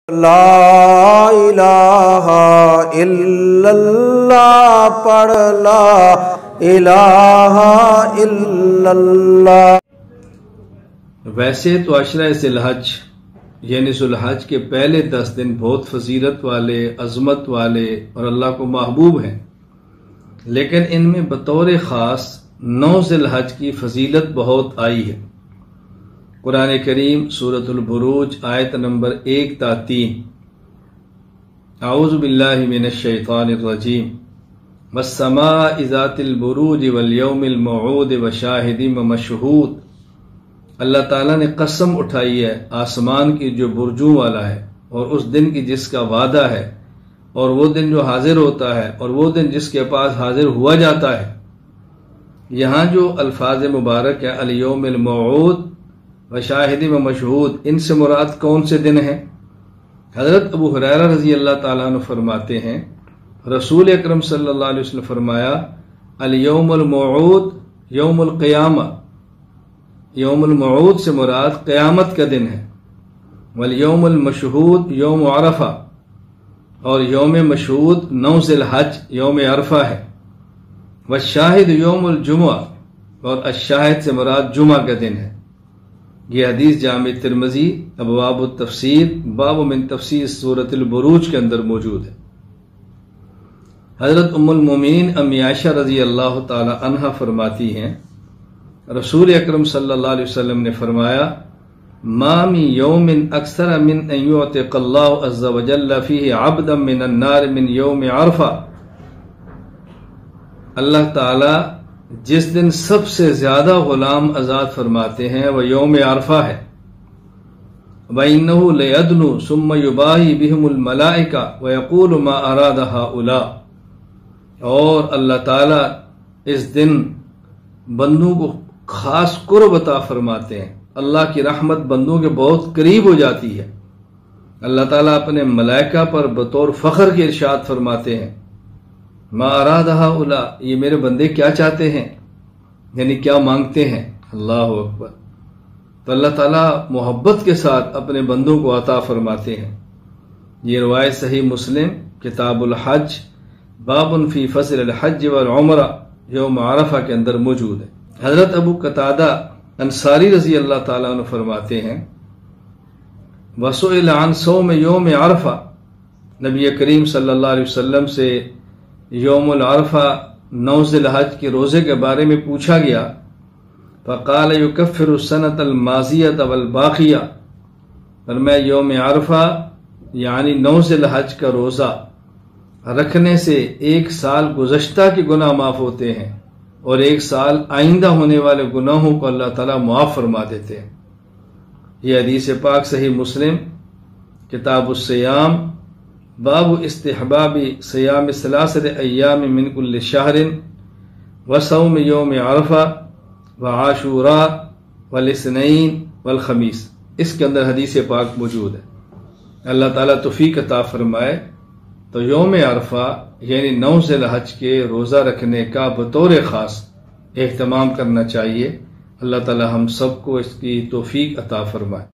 لا الہ الا اللہ پڑھ لا الہ الا اللہ۔ ویسے تو عشرہ ذی الحج یعنی ذی الحج کے پہلے 10 دن بہت فضیلت والے، عظمت والے اور اللہ کو محبوب ہیں، لیکن ان میں بطور خاص 9 ذی الحج کی فضیلت بہت آئی ہے۔ قرآن کریم سورۃ البروج آیت نمبر 1 تا 3، اعوذ باللہ من الشیطان الرجیم، والسماء ذات البروج والیوم الموعود وشاہد ومشہود۔ اللہ تعالیٰ نے قسم اٹھائی ہے آسمان کی جو برجوں والا ہے، اور اس دن کی جس کا وعدہ ہے، اور وہ دن جو حاضر ہوتا ہے، اور وہ دن جس کے پاس حاضر ہوا جاتا ہے۔ یہاں جو الفاظ مبارک ہے الیوم الموعود وشاہد و مشہود، ان سے مراد کون سے دن ہیں؟ حضرت ابو ہریرہ رضی اللہ تعالیٰ عنہ فرماتے ہیں رسول اکرم صلی اللہ علیہ وسلم فرمایا الیوم الموعود یوم القیامہ، یوم الموعود سے مراد قیامت کا دن ہے، والیوم المشہود یوم عرفہ، اور یوم مشہود 9 ذی الحج یوم عرفہ ہے، والشاہد یوم الجمعہ، اور الشاہد سے مراد جمعہ کا دن ہے۔ یہ حدیث جامع ترمذی ابواب التفسیر باب من تفسیر سورۃ البروج کے اندر موجود ہے۔ حضرت ام المومنین امی عائشہ رضی اللہ تعالی عنہا فرماتی ہیں رسول اکرم صلی اللہ علیہ وسلم نے فرمایا ما من یوم اکثر من ان یعتق اللہ عز وجل فیہ عبدا من النار من یوم عرفہ۔ اللہ تعالی جس دن سب سے زیادہ غلام آزاد فرماتے ہیں وہ یوم عرفہ ہے۔ وَإِنَّهُ لَيَدْنُ ثُمَّ يُبَاهِي بِهِمُ الْمَلَائِكَةُ وَيَقُولُ مَا أَرَادَ هَؤُلَاءِ، اور اللہ تعالیٰ اس دن بندوں کو خاص قرب عطا فرماتے ہیں، اللہ کی رحمت بندوں کے بہت قریب ہو جاتی ہے۔ اللہ تعالیٰ اپنے ملائکہ پر بطور فخر کے ارشاد فرماتے ہیں ما اراد ہؤلاء، یہ میرے بندے کیا چاہتے ہیں، یعنی کیا مانگتے ہیں۔ اللہ اکبر۔ تو اللہ تعالیٰ محبت کے ساتھ اپنے بندوں کو عطا فرماتے ہیں۔ یہ روایت صحیح مسلم کتاب الحج باب فی فضل الحج والعمرہ یوم عرفہ کے اندر موجود ہے۔ حضرت ابو قتادہ انصاری رضی اللہ تعالیٰ عنہ فرماتے ہیں وسئل عن صوم یوم عرفہ، نبی کریم صلی اللہ علیہ وسلم سے یوم العرفہ 9 ذی الحج کے روزے کے بارے میں پوچھا گیا، فقال یکفر السنۃ الماضیۃ والباقیہ، فرمایا یوم عرفہ یعنی 9 ذی الحج کا روزہ رکھنے سے 1 سال گزشتہ کے گناہ معاف ہوتے ہیں، اور 1 سال آئندہ ہونے والے گناہوں کو اللہ تعالیٰ معاف فرما دیتے ہیں۔ یہ حدیث پاک صحیح مسلم کتاب الصیام باب استحباب صیام 3 ایام من کل شہر وصوم یوم عرفہ وعاشوراء والاثنین والخمیس، اس کے اندر حدیث پاک موجود ہے۔ اللہ تعالیٰ توفیق عطا فرمائے تو یوم عرفہ یعنی 9 ذی الحج کے روزہ رکھنے کا بطور خاص اہتمام کرنا چاہیے۔ اللہ تعالیٰ ہم سب کو اس کی توفیق عطا فرمائے۔